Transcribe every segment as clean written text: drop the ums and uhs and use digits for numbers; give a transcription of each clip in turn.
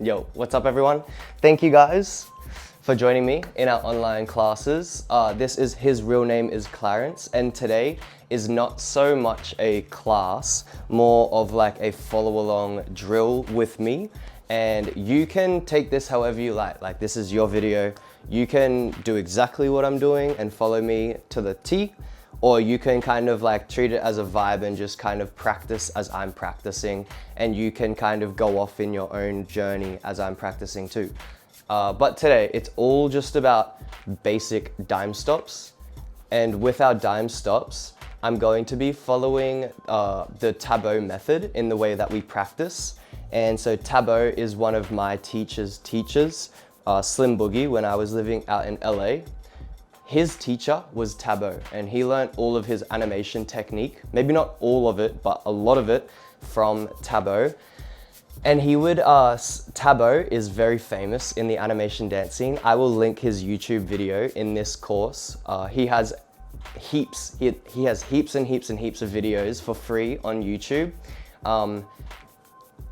Yo, what's up everyone? Thank you guys for joining me in our online classes. His real name is Clarence, and today is not so much a class, more of like a follow along drill with me. And you can take this however you like this is your video. You can do exactly what I'm doing and follow me to the T, or you can kind of like treat it as a vibe and just kind of practice as I'm practicing, and you can kind of go off in your own journey as I'm practicing too. But today, it's all just about basic dime stops. And with our dime stops, I'm going to be following the Tabot method in the way that we practice. And so Tabot is one of my teachers, Slim Boogie, when I was living out in LA. His teacher was Tabot, and he learned all of his animation technique, maybe not all of it, but a lot of it from Tabot. And he would, Tabot is very famous in the animation dance scene. I will link his YouTube video in this course. He has heaps, he has heaps and heaps and heaps of videos for free on YouTube,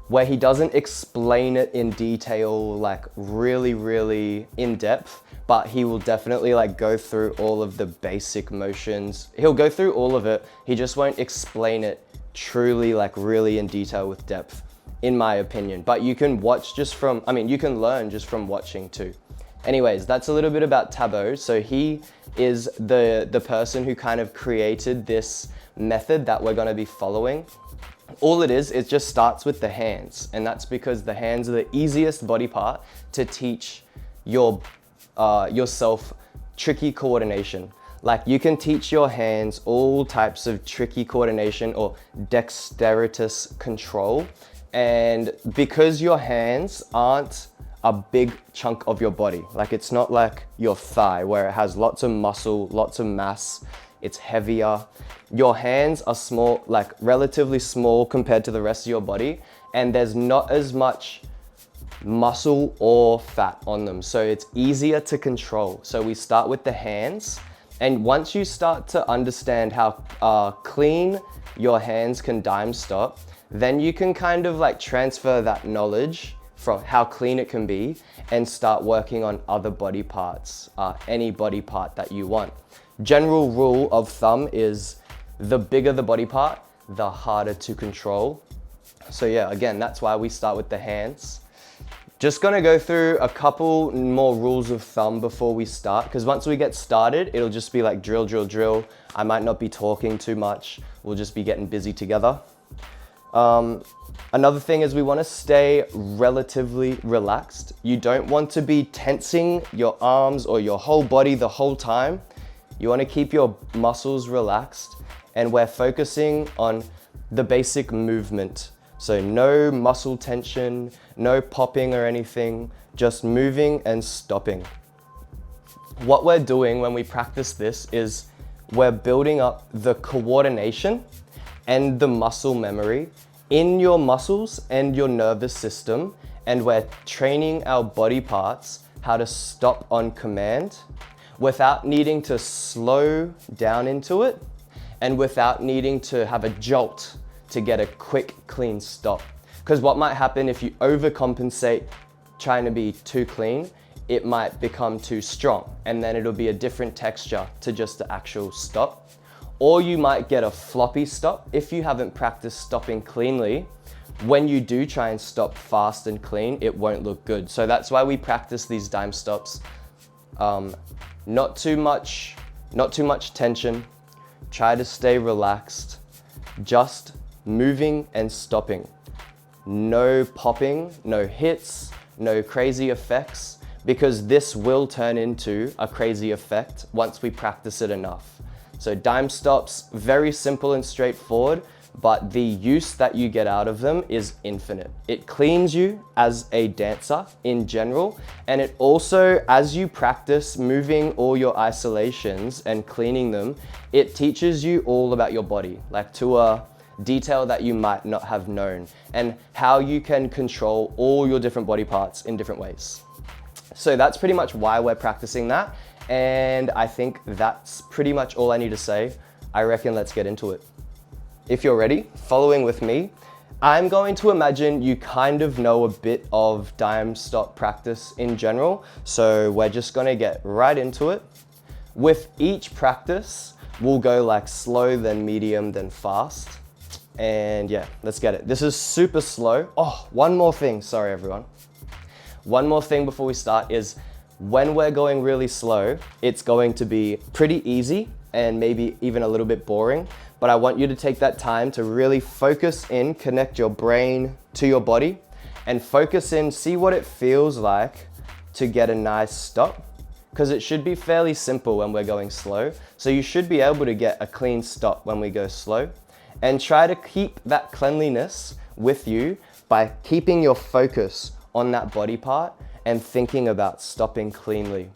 where he doesn't explain it in detail, like really in depth, but he will definitely like go through all of the basic motions. He'll go through all of it. He just won't explain it truly like really in detail with depth, in my opinion. But you can watch just from, you can learn just from watching too. Anyways, that's a little bit about Tabot. So he is the person who kind of created this method that we're gonna be following. All it just starts with the hands, and that's because the hands are the easiest body part to teach yourself tricky coordination. Like you can teach your hands all types of tricky coordination or dexterous control, and because your hands aren't a big chunk of your body, like it's not like your thigh where it has lots of muscle, lots of mass, it's heavier. Your hands are small, like relatively small compared to the rest of your body, and there's not as much muscle or fat on them, so it's easier to control. So we start with the hands, and once you start to understand how clean your hands can dime stop, then you can kind of like transfer that knowledge from how clean it can be and start working on other body parts, any body part that you want. General rule of thumb is the bigger the body part, the harder to control. So yeah, again, that's why we start with the hands. Just gonna go through a couple more rules of thumb before we start, because once we get started, it'll just be like drill, drill, drill. I might not be talking too much. We'll just be getting busy together. Another thing is we want to stay relatively relaxed. You don't want to be tensing your arms or your whole body the whole time. You want to keep your muscles relaxed, and we're focusing on the basic movement. So no muscle tension, no popping or anything, just moving and stopping. What we're doing when we practice this is we're building up the coordination and the muscle memory in your muscles and your nervous system, and we're training our body parts how to stop on command without needing to slow down into it and without needing to have a jolt to get a quick, clean stop. Because what might happen if you overcompensate trying to be too clean, it might become too strong, and then it'll be a different texture to just the actual stop. Or you might get a floppy stop if you haven't practiced stopping cleanly. When you do try and stop fast and clean, it won't look good. So that's why we practice these dime stops. Not too much tension. Try to stay relaxed. Just moving and stopping. No popping, no hits, no crazy effects, because this will turn into a crazy effect once we practice it enough. So dime stops, very simple and straightforward, but the use that you get out of them is infinite. It cleans you as a dancer in general, and it also, as you practice moving all your isolations and cleaning them, it teaches you all about your body, like to a detail that you might not have known, and how you can control all your different body parts in different ways. So that's pretty much why we're practicing that. And I think that's pretty much all I need to say. I reckon let's get into it. If you're ready, following with me, I'm going to imagine you kind of know a bit of dime stop practice in general, so we're just gonna get right into it. With each practice, we'll go like slow, then medium, then fast. And yeah, let's get it. This is super slow. Oh, one more thing, sorry everyone. One more thing before we start is when we're going really slow, it's going to be pretty easy and maybe even a little bit boring, but I want you to take that time to really focus in, connect your brain to your body and focus in, see what it feels like to get a nice stop. Because it should be fairly simple when we're going slow. So you should be able to get a clean stop when we go slow. And try to keep that cleanliness with you by keeping your focus on that body part and thinking about stopping cleanly.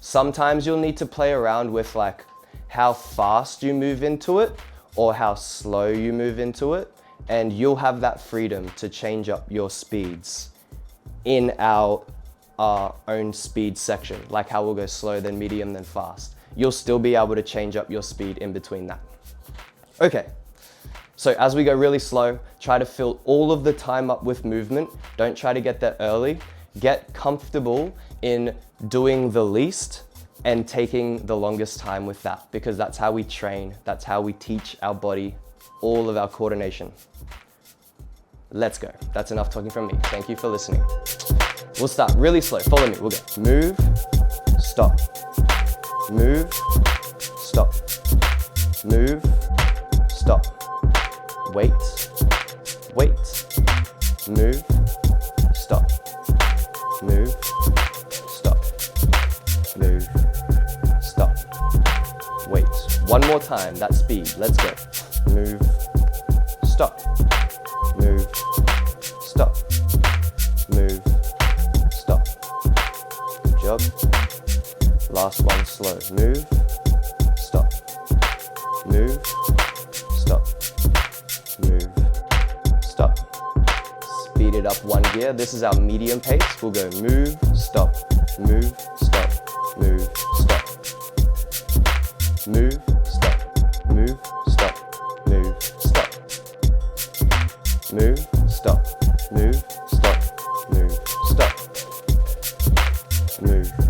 Sometimes you'll need to play around with like how fast you move into it or how slow you move into it. And you'll have that freedom to change up your speeds in our own speed section, like how we'll go slow, then medium, then fast. You'll still be able to change up your speed in between that. Okay, so as we go really slow, try to fill all of the time up with movement. Don't try to get there early. Get comfortable in doing the least and taking the longest time with that, because that's how we train. That's how we teach our body all of our coordination. Let's go. That's enough talking from me. Thank you for listening. We'll start really slow. Follow me. We'll go move, stop, move, stop, move, stop, wait, wait, move, stop, move, stop, move, stop, wait. One more time, that speed. Let's go. Move, stop, move, stop, move, stop. Good job. Last one, slow. Move, stop, move, stop, move, stop. Speed it up one gear. This is our medium pace. We'll go move, stop, move, stop, move, stop, move, stop, move, stop, move, stop, move, stop, move, stop, move, stop, move,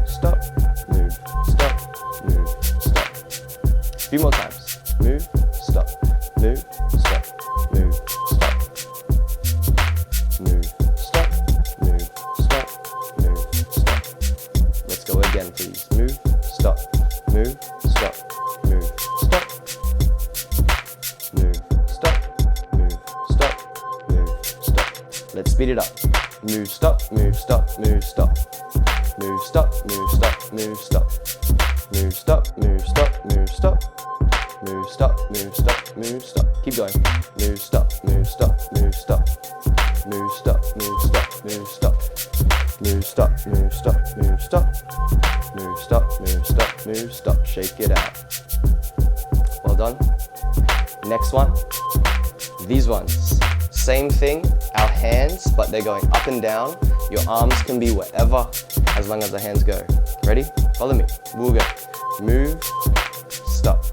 stop, move, stop, move, stop. A few more times. Move, stop, move, stop, move, stop, move, stop, move, stop, move, stop. Let's go again, please. Move, stop, move, stop, move, stop, move, stop, move, stop, move, stop. Let's speed it up. Move, stop, move, stop, move, stop. Move, stop, move, stop, move, stop. Move, stop, move, stop, move, stop. Move, stop, move, stop, move, stop. Keep going. Move, stop, move, stop, move, stop. Move, stop, move, stop, move, stop. Move, stop, move, stop, move, stop. Move, stop, move, stop, move, stop. Shake it out. Well done. Next one. These ones. Same thing, our hands, but they're going up and down. Your arms can be wherever, as long as the hands go. Ready? Follow me. We'll go. Move, stop.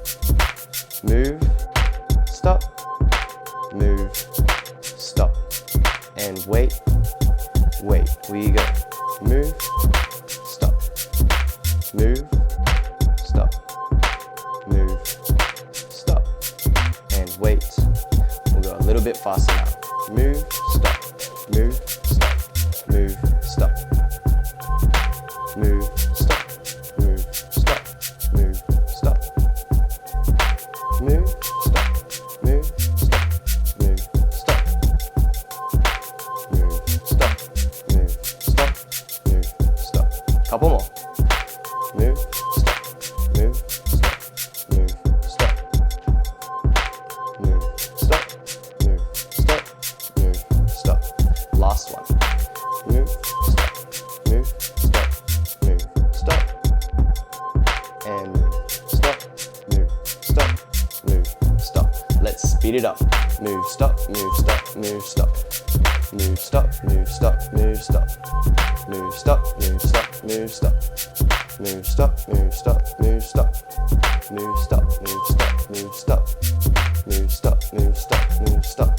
Move, stop. Move, stop. And wait, wait. We go. Move, stop. Move, stop. Move, stop. And wait. We'll go a little bit faster now. Move, stop. Move, stop. Move, stop. Move, stop. Move, stop. Move, stop. Move, stop. Move, stop. Move, stop. Move, stop. Move, stop. Move, stop. Couple more. Move, stop. Move, stop. Move, stop. Move, stop. Move, stop. Move, stop. Last one. Move, stop. Move, stop. Move, stop. And move, stop. Move, stop. Move, stop. Let's speed it up. Move, stop, move, stop, move, stop. Move, stop, move, stop, move, stop. Move, stop, move, stop, move, stop. Move, stop, move, stop, move, stop. Move, stop, move, stop, move, stop. Move, stop, move, stop, move, stop.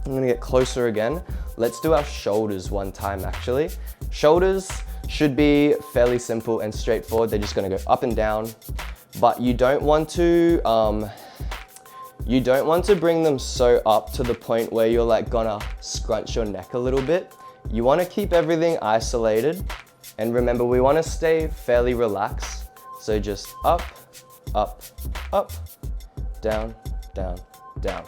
I'm gonna get closer again. Let's do our shoulders one time actually. Shoulders should be fairly simple and straightforward. They're just gonna go up and down, but you don't want to bring them so up to the point where you're like gonna scrunch your neck a little bit. You wanna keep everything isolated. And remember, we wanna stay fairly relaxed. So just up, up, up, down, down, down.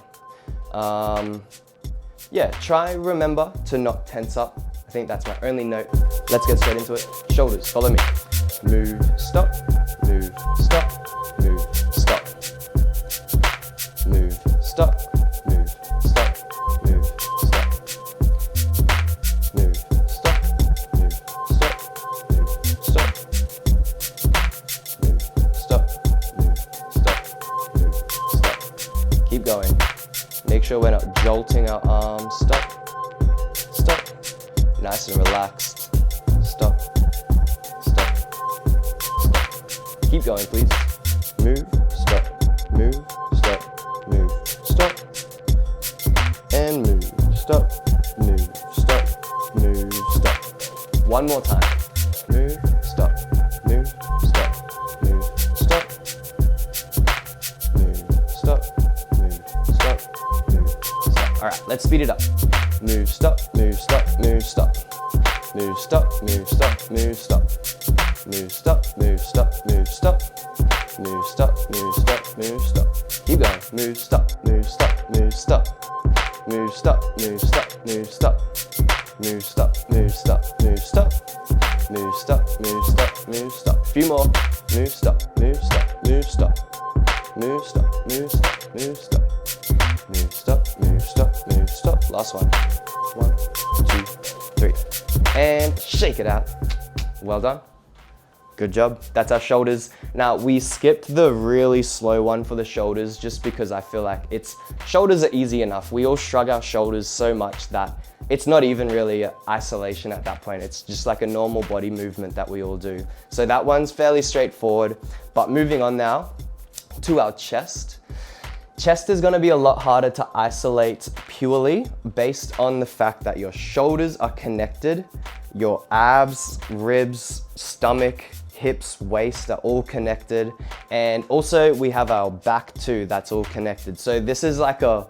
Yeah, try remember to not tense up. I think that's my only note. Let's get straight into it. Shoulders, follow me. Move, stop, move, stop, move, stop. Move, stop, move, stop, move, stop. Move, stop, move, stop, move, stop. Move, stop, move, stop, move, stop. Keep going. Make sure we're not jolting our arms. Stop, stop. Nice and relaxed. Stop, stop, stop. Keep going, please. Move, stop, move, stop, move, stop. And move, stop, move, stop, move, stop. One more time. Move, stop, move, stop, move, stop. Move, stop, move, stop, move, stop. All right, let's speed it up. Move, stop, move, stop, move, stop. Move, stop, move, stop, move, stop. Move, stop, move, stop, move, stop. Move, stop, move, stop, move, stop. Keep going. Move, stop, move, stop, move, stop. Move, stop, move, stop, move, stop. Move, stop, move, stop, move, stop. Move, stop, move, stop, move, stop. A few more. Move, stop, move, stop, move, stop. Move, stop, move, stop, move, stop. Move, stop, move, stop, move, stop. Last one. 1, 2, 3. And shake it out. Well done. Good job. That's our shoulders. Now we skipped the really slow one for the shoulders just because I feel like shoulders are easy enough. We all shrug our shoulders so much that it's not even really isolation at that point. It's just like a normal body movement that we all do. So that one's fairly straightforward. But moving on now to our chest. Chest is gonna be a lot harder to isolate purely based on the fact that your shoulders are connected, your abs, ribs, stomach, hips, waist are all connected. And also we have our back too, that's all connected. So this is like a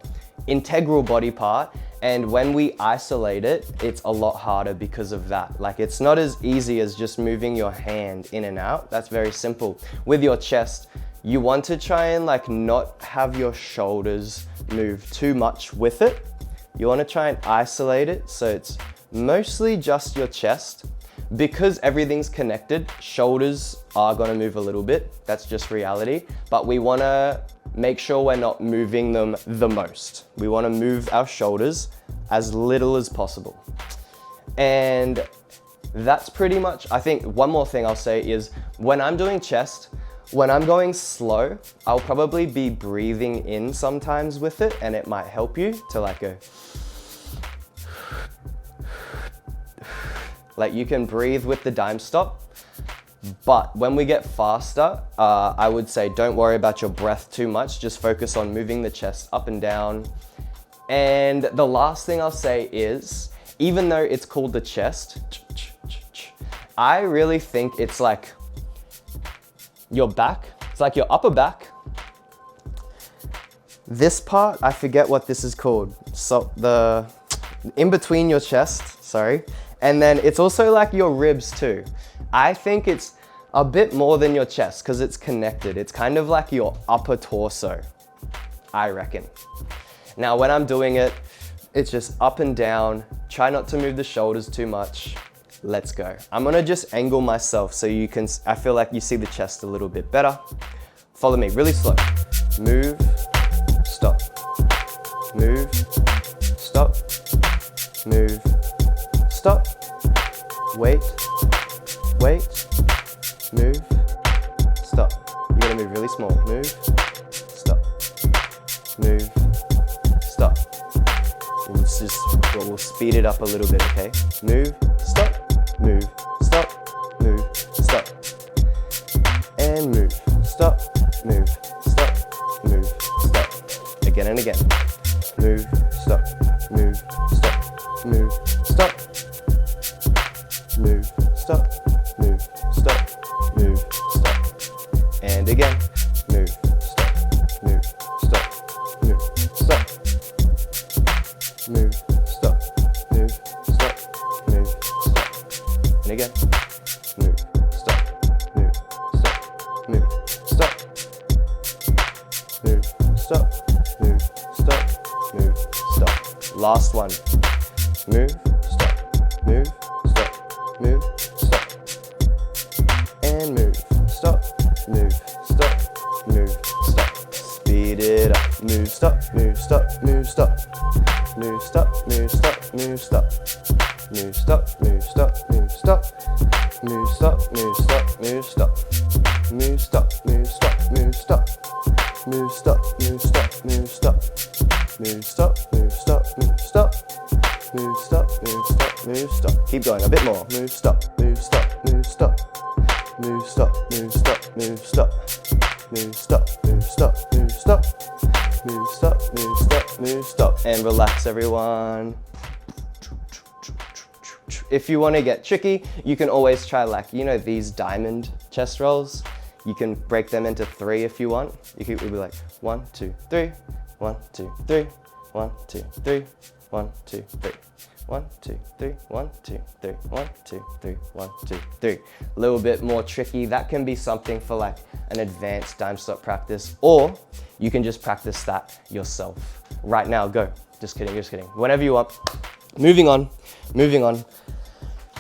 integral body part. And when we isolate it, it's a lot harder because of that. Like it's not as easy as just moving your hand in and out. That's very simple. With your chest, you want to try and like not have your shoulders move too much with it. You want to try and isolate it so it's mostly just your chest. Because everything's connected, shoulders are going to move a little bit. That's just reality. But we want to make sure we're not moving them the most. We want to move our shoulders as little as possible. And that's pretty much, I think one more thing I'll say is when I'm doing chest, when I'm going slow, I'll probably be breathing in sometimes with it, and it might help you to like go. Like you can breathe with the dime stop, but when we get faster, I would say don't worry about your breath too much. Just focus on moving the chest up and down. And the last thing I'll say is, even though it's called the chest, I really think it's like your back. It's like your upper back. This part, I forget what this is called. So the in between your chest, sorry. And then it's also like your ribs too. I think it's a bit more than your chest because it's connected. It's kind of like your upper torso, I reckon. Now when I'm doing it, it's just up and down. Try not to move the shoulders too much. Let's go. I'm gonna just angle myself so you can, I feel like you see the chest a little bit better. Follow me, really slow. Move, stop. Move, stop. Move, stop. Wait, wait. Move, stop. You're gonna move really small. Move, stop. Move, stop. We'll speed it up a little bit, okay? Move, stop. Move, stop. Move, stop. And move, stop. Move, stop. Move, stop. Again and again. Move, stop. Move, again. Move, stop, move, stop, move, stop. Move, stop, move, stop, move, stop. Last one. Move, stop, move, stop, move, stop. And move, stop, move, stop, move, stop. Speed it up. Move, stop, move, stop, move, stop. Move, stop, move, stop, move, stop. Move, stop, move, stop, move, stop. Move, stop, move, stop, move, stop. Move, stop, move, stop, move, stop. Move, stop, move, stop, move, stop. Move, stop, move, stop, move, stop. Move, stop, move, stop, move, stop. Keep going, a bit more. Move, stop, move, stop, move, stop. Move, stop, move, stop, move, stop. Move, stop, move, stop, move, stop. Move, stop, move, stop, move, stop. And relax, everyone. If you want to get tricky, you can always try, like, you know, these diamond chest rolls. You can break them into 3 if you want. You could be like 1, 2, 3, 1, 2, 3, 1, 2, 3, 1, 2, 3. 1, 2, 3, 1, 2, 3, 1, 2, 3, 1, 2, 3. A little bit more tricky. That can be something for like an advanced dime stop practice, or you can just practice that yourself. Right now, go. Just kidding, just kidding. Whenever you want. Moving on, moving on.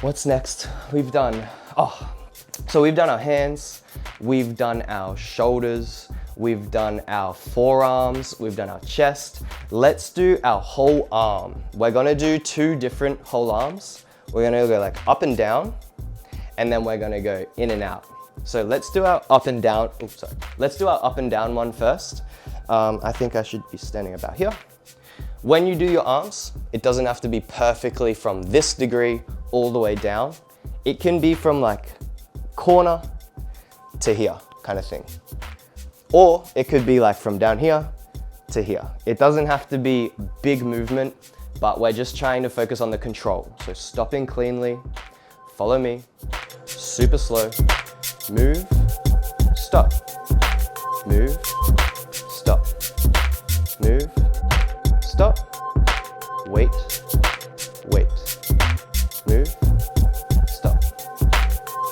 What's next? We've done our hands, we've done our shoulders, we've done our forearms, we've done our chest. Let's do our whole arm. We're gonna do 2 different whole arms. We're gonna go like up and down, and then we're gonna go in and out. So let's do our up and down, Let's do our up and down one first. I think I should be standing about here. When you do your arms, it doesn't have to be perfectly from this degree all the way down. It can be from like corner to here kind of thing. Or it could be like from down here to here. It doesn't have to be big movement, but we're just trying to focus on the control. So stopping cleanly, follow me, super slow, move, stop, move, stop, move, stop, wait, wait, move, stop,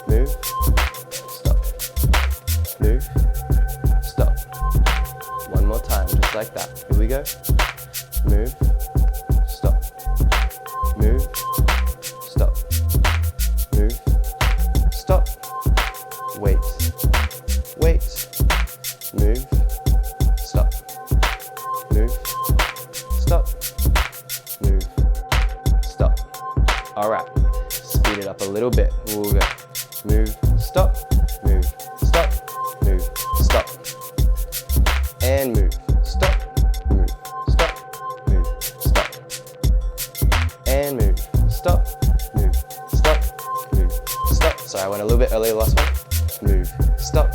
move, stop, move, stop. One more time, just like that. Here we go. Move, stop, move, stop, move, stop, wait, wait, move, stop, move, stop, move, stop. All right, speed it up a little bit. We'll go move, stop, move, stop, move, stop, and move, stop, move, stop, move, stop, and move, stop, move, stop, move, stop. Sorry, I went a little bit earlier last one. Move, stop,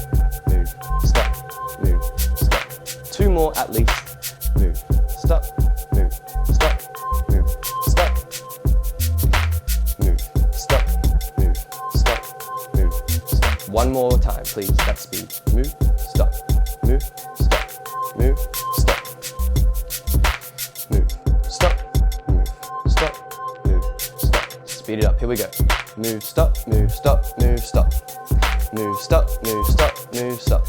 move, stop, move, stop. 2 more at least. Move, stop, move, stop, move, stop. Move, stop, move, stop, move, stop. 1 more time, please, that speed. Move, stop, move, stop, move, stop. Move, stop, move, stop, move, stop. Speed it up, here we go. Move, stop, move, stop, move, stop. Move, stop, move, stop, move, stop.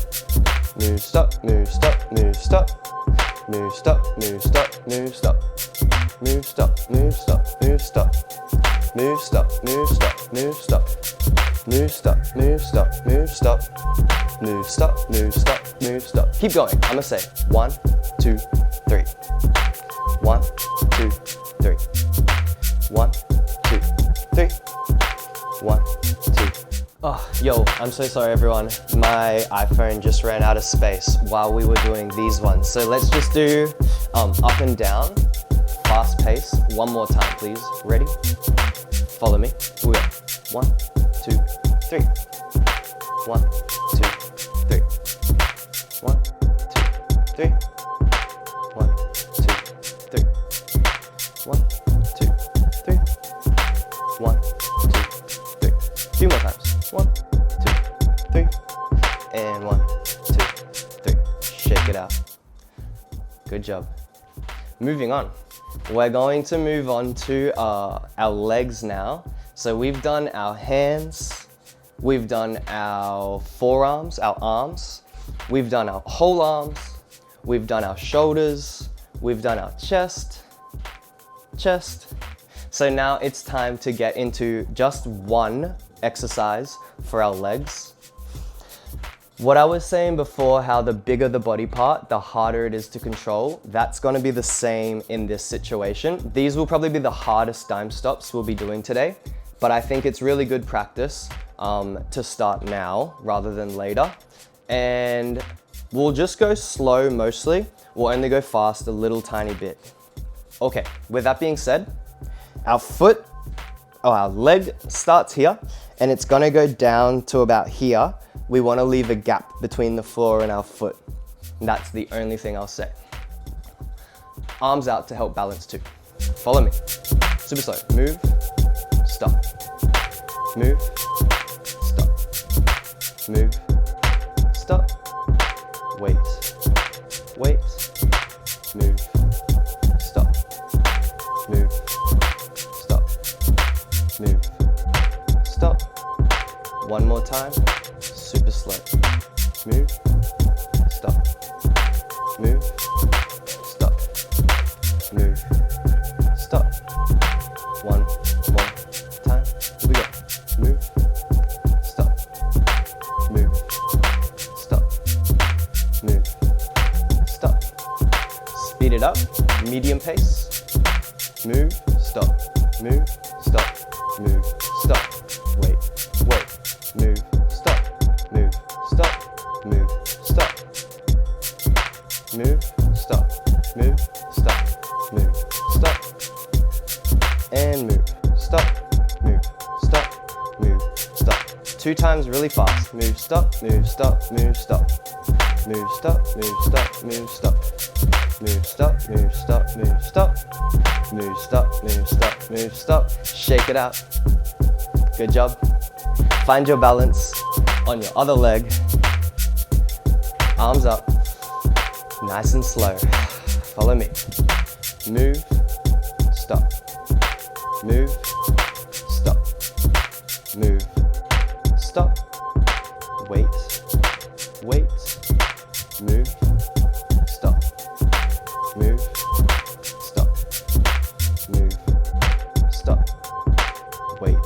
Move, stop, move, stop, move, stop. Move, stop, move, stop, move, stop. Move, stop, move, stop, move, stop. Move, stop, move, stop, move, stop. Move, stop, move, stop, move, stop. Move, stop, move, stop, move, stop. Keep going. I'm gonna say 1, 2, 3. 1, 2, 3. 1, 2, 3. 1, 2. Oh, yo, I'm so sorry everyone. My iPhone just ran out of space while we were doing these ones. So let's just do up and down, fast pace. 1 more time, please. Ready? Follow me. We'll go 1, 2, 3. 1, 2, 3. 1, 2, 3. 1, 2, 3. 1, 2, 3. 1, 2, 3. 2 more times. 1, 2, 3. And 1, 2, 3. Shake it out. Good job. Moving on. We're going to move on to our legs now. So we've done our hands, we've done our forearms, our arms, we've done our whole arms, we've done our shoulders, we've done our chest. So now it's time to get into just one exercise for our legs. What I was saying before, how the bigger the body part, the harder it is to control, that's gonna be the same in this situation. These will probably be the hardest dime stops we'll be doing today, but I think it's really good practice to start now rather than later. And we'll just go slow mostly. We'll only go fast a little tiny bit. Okay, with that being said, our leg starts here and it's gonna go down to about here. We wanna leave a gap between the floor and our foot. And that's the only thing I'll say. Arms out to help balance too. Follow me. Super slow. Move, stop. Move, stop. Move, stop. Wait, move, stop. Move, stop. Move, stop. One more time. Super slow. Move, stop. Move, stop. Move, stop. One more time. Here we go. Move, stop. Move, stop. Move, stop. Speed it up. Medium pace. Move, stop. Move, stop. Move, stop. Wait. Move, stop. Move, stop. Move, stop. Move, stop. Move, stop. Move, stop. And move, stop. Move, stop. Move, stop. 2 times really fast. Move, stop. Move, stop. Move, stop. Move, stop. Move, stop. Move, stop. Move, stop. Move, stop. Move, stop. Move, stop. Move, stop. Move, stop. Shake it out. Good job. Find your balance on your other leg. Arms up. Nice and slow. Follow me. Move, stop. Move, stop. Move, stop. Wait. Move, stop. Move, stop. Move, stop. Wait.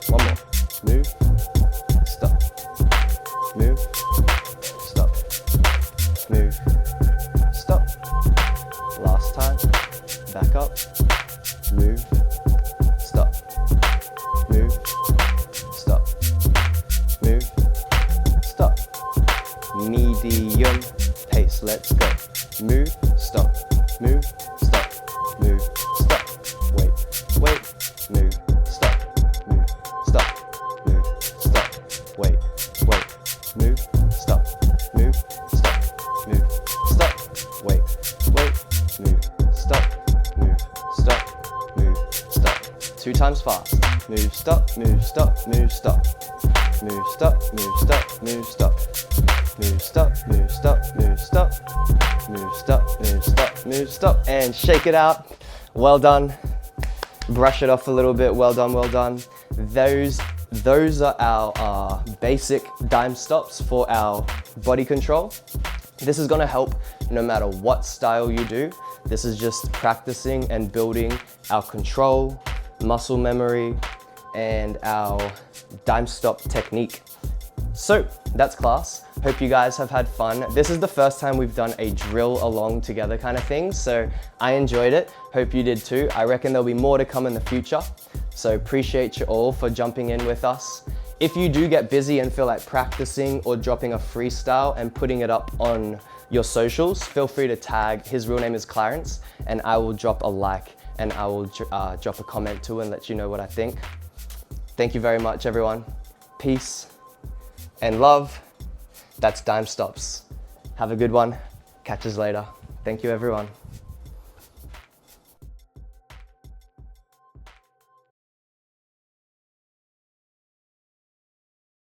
One more. Move, stop. Move, stop. Move, stop. Last time. Back up. Move, stop. Move, stop. Move, stop. Medium pace. Let's go. Move, stop. Move, stop. Move, stop. Wait. Move, stop. Move, stop. Move, stop. Wait. Move, stop. Move, stop. Move, stop. Wait. Move, stop. Move, stop. Move, stop. 2 times fast. Move, stop. Move, stop. Move, stop. Move, stop. Move, stop. Move, stop. Move, stop. Move, stop. Move, stop. Move, stop. Move, stop. Move, stop. And shake it out. Well done. Brush it off a little bit. Well done. Those are our basic dime stops for our body control. This is gonna help no matter what style you do. This is just practicing and building our control, muscle memory, and our dime stop technique. So that's class. Hope you guys have had fun. This is the first time we've done a drill along together kind of thing, so I enjoyed it. Hope you did too. I reckon there'll be more to come in the future. So appreciate you all for jumping in with us. If you do get busy and feel like practicing or dropping a freestyle and putting it up on your socials, feel free to tag. His real name is Clarence, and I will drop a like and I will drop a comment too and let you know what I think. Thank you very much, everyone. Peace and love. That's Dime Stops. Have a good one. Catch us later. Thank you, everyone.